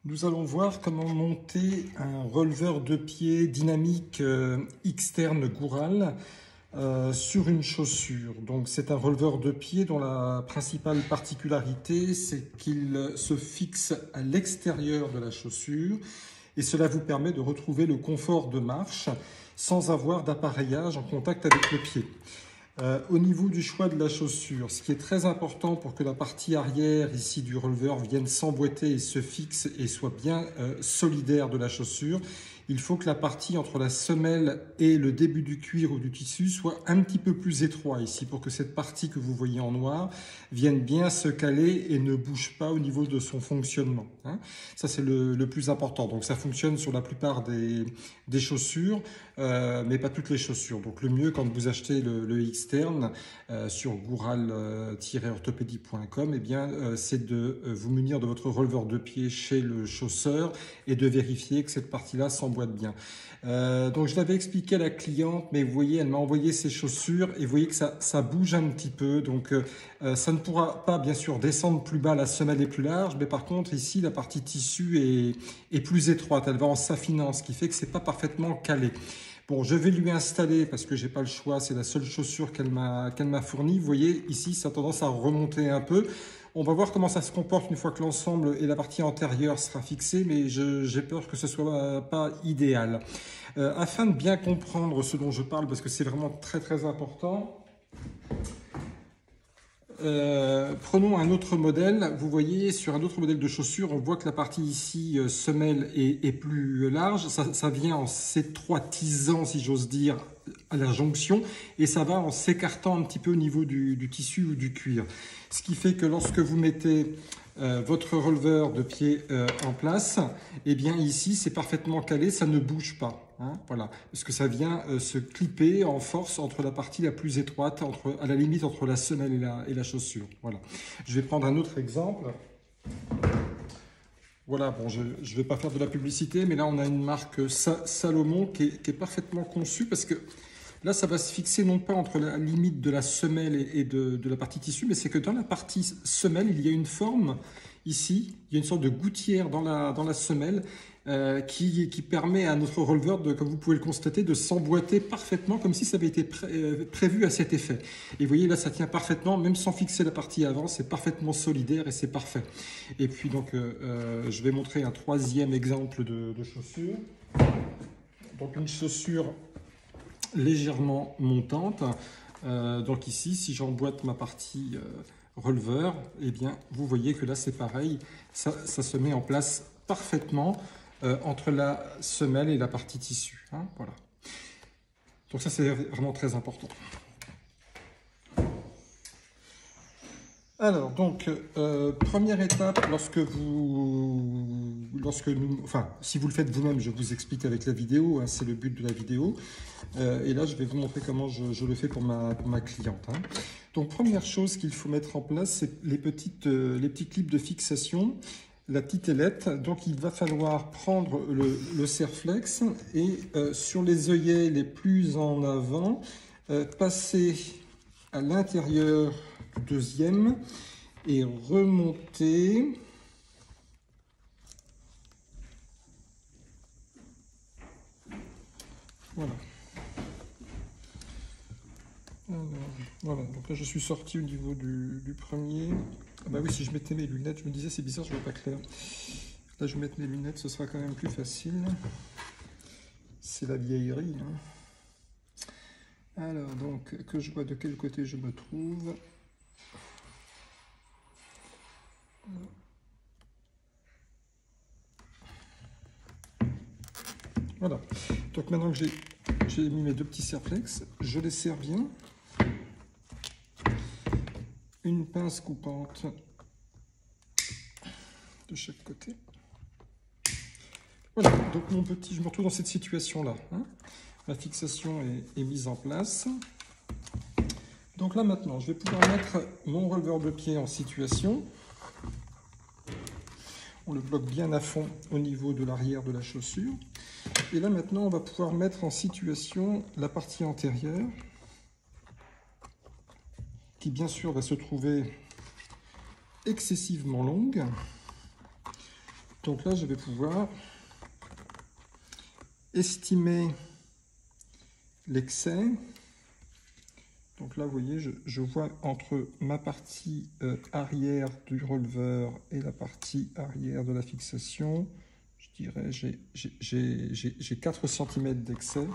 Nous allons voir comment monter un releveur de pied dynamique externe Goural sur une chaussure. Donc c'est un releveur de pied dont la principale particularité c'est qu'il se fixe à l'extérieur de la chaussure et cela vous permet de retrouver le confort de marche sans avoir d'appareillage en contact avec le pied. Au niveau du choix de la chaussure, ce qui est très important pour que la partie arrière ici du releveur vienne s'emboîter et se fixe et soit bien solidaire de la chaussure, il faut que la partie entre la semelle et le début du cuir ou du tissu soit un petit peu plus étroit ici pour que cette partie que vous voyez en noir vienne bien se caler et ne bouge pas au niveau de son fonctionnement. Ça c'est le plus important. Donc ça fonctionne sur la plupart des chaussures, mais pas toutes les chaussures. Donc le mieux quand vous achetez le externe sur goural-orthopédie.com, eh bien c'est de vous munir de votre releveur de pied chez le chausseur et de vérifier que cette partie-là s'emboîte bien. Donc je l'avais expliqué à la cliente, mais vous voyez, elle m'a envoyé ses chaussures et vous voyez que ça bouge un petit peu. Donc ça ne pourra pas bien sûr descendre plus bas, la semelle est plus large, mais par contre ici la partie tissu est plus étroite, elle va en s'affinant, ce qui fait que c'est pas parfaitement calé. Bon, je vais lui installer parce que j'ai pas le choix, c'est la seule chaussure qu'elle m'a fournie. Vous voyez, ici, ça a tendance à remonter un peu. On va voir comment ça se comporte une fois que l'ensemble et la partie antérieure sera fixée, mais j'ai peur que ce soit pas idéal. Afin de bien comprendre ce dont je parle, parce que c'est vraiment très important, prenons un autre modèle. Vous voyez, sur un autre modèle de chaussure, on voit que la partie ici, semelle, est plus large. Ça vient en s'étroitisant, si j'ose dire, à la jonction, et ça va en s'écartant un petit peu au niveau du tissu ou du cuir. Ce qui fait que lorsque vous mettez votre releveur de pied en place, eh bien ici, c'est parfaitement calé, ça ne bouge pas. Voilà, parce que ça vient se clipper en force entre la partie la plus étroite, à la limite entre la semelle et la chaussure. Voilà. Je vais prendre un autre exemple. Voilà, bon, je ne vais pas faire de la publicité, mais là on a une marque Salomon qui est parfaitement conçue parce que là ça va se fixer non pas entre la limite de la semelle et de la partie tissu, mais c'est que dans la partie semelle, il y a une forme ici, il y a une sorte de gouttière dans la semelle qui permet à notre releveur, comme vous pouvez le constater, de s'emboîter parfaitement comme si ça avait été prévu à cet effet. Et vous voyez, là, ça tient parfaitement, même sans fixer la partie avant, c'est parfaitement solidaire et c'est parfait. Et puis, donc, je vais montrer un troisième exemple de chaussure. Donc, une chaussure légèrement montante. Donc ici, si j'emboîte ma partie releveur, eh bien, vous voyez que là, c'est pareil, ça se met en place parfaitement entre la semelle et la partie tissu. Voilà. Donc ça, c'est vraiment très important. Alors, donc, première étape, si vous le faites vous-même, je vous explique avec la vidéo, c'est le but de la vidéo. Et là, je vais vous montrer comment je le fais pour ma cliente. Donc, première chose qu'il faut mettre en place, c'est les petits clips de fixation, la petite ailette. Donc, il va falloir prendre le serre-flex et sur les œillets les plus en avant, passer à l'intérieur du deuxième et remonter voilà. Alors, voilà, donc là je suis sorti au niveau du premier. Ah bah oui, si je mettais mes lunettes, je me disais c'est bizarre, je vois pas clair. Là je vais mettre mes lunettes, ce sera quand même plus facile. C'est la vieillerie. Alors donc, que je vois de quel côté je me trouve. Voilà, donc maintenant que j'ai mis mes deux petits serre-flex, je les serre bien. Une pince coupante de chaque côté. Voilà, donc mon petit, je me retrouve dans cette situation-là. Ma fixation est mise en place. Donc là maintenant, je vais pouvoir mettre mon releveur de pied en situation. On le bloque bien à fond au niveau de l'arrière de la chaussure. Et là maintenant, on va pouvoir mettre en situation la partie antérieure, qui bien sûr va se trouver excessivement longue. Donc là, je vais pouvoir estimer l'excès. Donc là, vous voyez, je vois entre ma partie arrière du releveur et la partie arrière de la fixation, je dirais, j'ai 4 cm d'excès.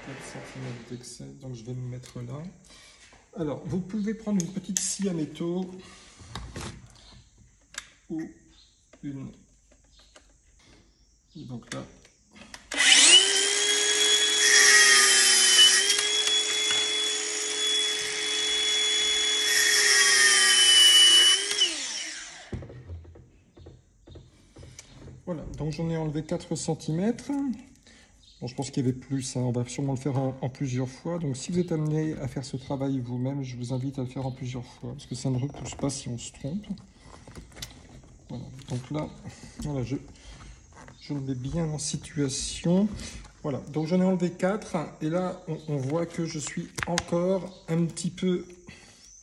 4 cm d'excès, donc je vais me mettre là. Alors, vous pouvez prendre une petite scie à métaux ou une... Et donc là, voilà, donc j'en ai enlevé 4 cm. Bon, je pense qu'il y avait plus, hein. On va sûrement le faire en plusieurs fois. Donc si vous êtes amené à faire ce travail vous-même, je vous invite à le faire en plusieurs fois, parce que ça ne repousse pas si on se trompe. Voilà, donc là, voilà, je me mets bien en situation. Voilà, donc j'en ai enlevé 4, et là, on voit que je suis encore un petit peu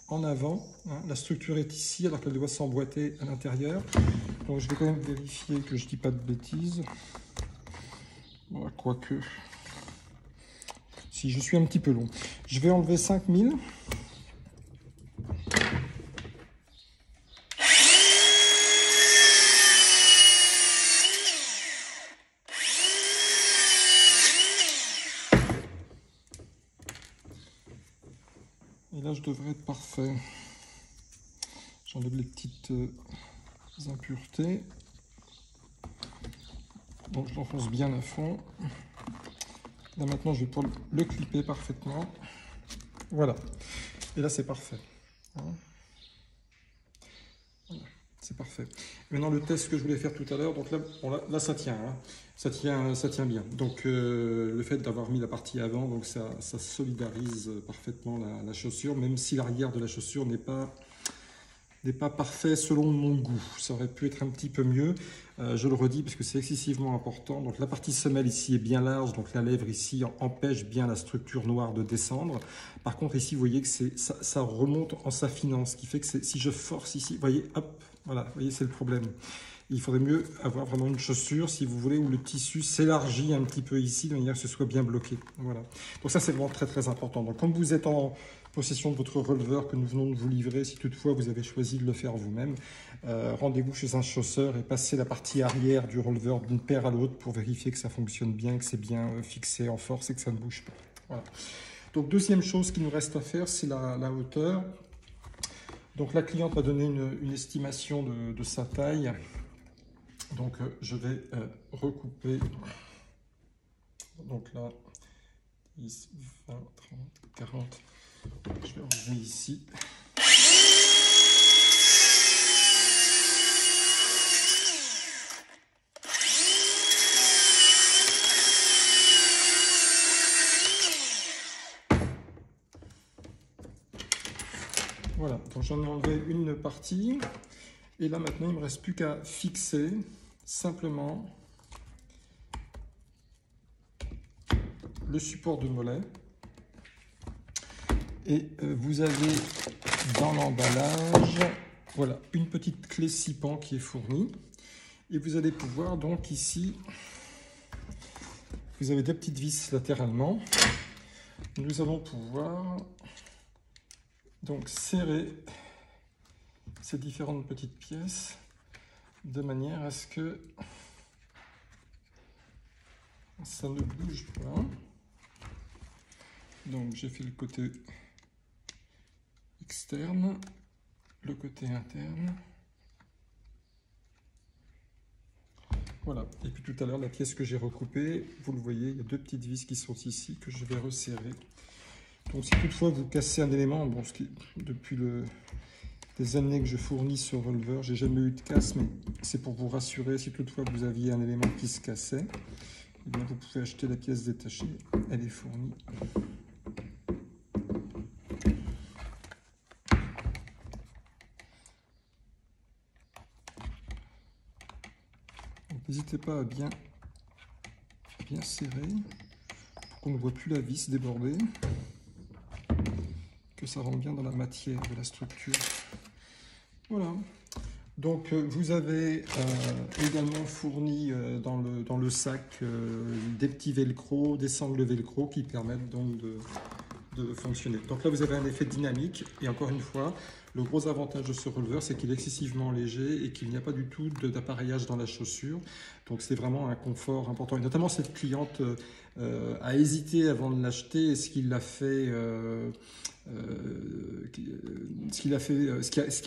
en avant. Hein. La structure est ici, alors qu'elle doit s'emboîter à l'intérieur. Donc je vais quand même vérifier que je ne dis pas de bêtises. Voilà, quoique, si je suis un petit peu long. Je vais enlever 5000. Et là, je devrais être parfait. J'enlève les petites impuretés. Donc je l'enfonce bien à fond. Là maintenant je vais pouvoir le clipper parfaitement. Voilà. Et là c'est parfait. Voilà. C'est parfait. Maintenant le test que je voulais faire tout à l'heure, donc là, bon, là ça tient, hein. Ça tient bien. Donc le fait d'avoir mis la partie avant, donc ça solidarise parfaitement la chaussure, même si l'arrière de la chaussure n'est pas parfait selon mon goût. Ça aurait pu être un petit peu mieux. Je le redis parce que c'est excessivement important. Donc la partie semelle ici est bien large, donc la lèvre ici empêche bien la structure noire de descendre. Par contre ici, vous voyez que ça remonte en s'affinant, ce qui fait que si je force ici, vous voyez, hop, voilà, vous voyez, c'est le problème. Il faudrait mieux avoir vraiment une chaussure, si vous voulez, où le tissu s'élargit un petit peu ici, de manière que ce soit bien bloqué. Voilà. Donc ça, c'est vraiment très, très important. Donc quand vous êtes en possession de votre releveur que nous venons de vous livrer, si toutefois vous avez choisi de le faire vous-même, rendez-vous chez un chausseur et passez la partie arrière du releveur d'une paire à l'autre pour vérifier que ça fonctionne bien, que c'est bien fixé en force et que ça ne bouge pas. Voilà. Donc deuxième chose qu'il nous reste à faire, c'est la hauteur. Donc la cliente m'a donné une estimation de sa taille. Donc je vais recouper. Donc là, 10, 20, 30, 40. Je vais enlever ici. Voilà, donc j'en ai enlevé une partie. Et là maintenant, il ne me reste plus qu'à fixer simplement le support de mollet. Et vous avez dans l'emballage, voilà, une petite clé 6 pans qui est fournie. Et vous allez pouvoir donc ici, vous avez deux petites vis latéralement. Nous allons pouvoir donc serrer ces différentes petites pièces de manière à ce que ça ne bouge pas. Donc j'ai fait le côté externe, le côté interne. Voilà, et puis tout à l'heure, la pièce que j'ai recoupée, vous le voyez, il y a deux petites vis qui sont ici que je vais resserrer. Donc si toutefois vous cassez un élément, bon, depuis des années que je fournis ce releveur, j'ai jamais eu de casse, mais c'est pour vous rassurer, si toutefois vous aviez un élément qui se cassait, eh bien vous pouvez acheter la pièce détachée, elle est fournie. N'hésitez pas à bien serrer pour qu'on ne voit plus la vis déborder. que ça rentre bien dans la matière de la structure. Voilà. Donc vous avez également fourni dans le sac des petits velcro, des sangles velcro qui permettent donc de fonctionner. Donc là vous avez un effet dynamique et encore une fois, le gros avantage de ce releveur c'est qu'il est excessivement léger et qu'il n'y a pas du tout d'appareillage dans la chaussure. Donc c'est vraiment un confort important. Et notamment cette cliente a hésité avant de l'acheter. Ce qui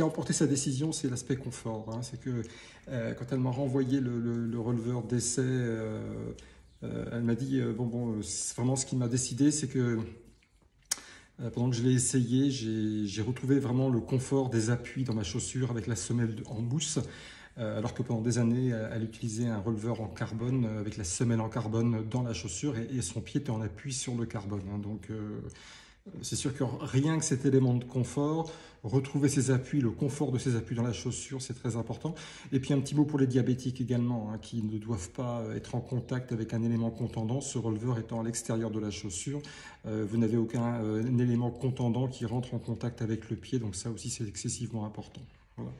a emporté sa décision, c'est l'aspect confort. Hein. C'est que quand elle m'a renvoyé le releveur d'essai, elle m'a dit vraiment ce qui m'a décidé, c'est que pendant que je l'ai essayé, j'ai retrouvé vraiment le confort des appuis dans ma chaussure avec la semelle en mousse. Alors que pendant des années, elle utilisait un releveur en carbone avec la semelle en carbone dans la chaussure et son pied était en appui sur le carbone. Hein. Donc c'est sûr que rien que cet élément de confort, retrouver ses appuis, le confort de ses appuis dans la chaussure, c'est très important. Et puis un petit mot pour les diabétiques également, hein, qui ne doivent pas être en contact avec un élément contendant, ce releveur étant à l'extérieur de la chaussure. Vous n'avez aucun élément contendant qui rentre en contact avec le pied, donc ça aussi c'est excessivement important. Voilà.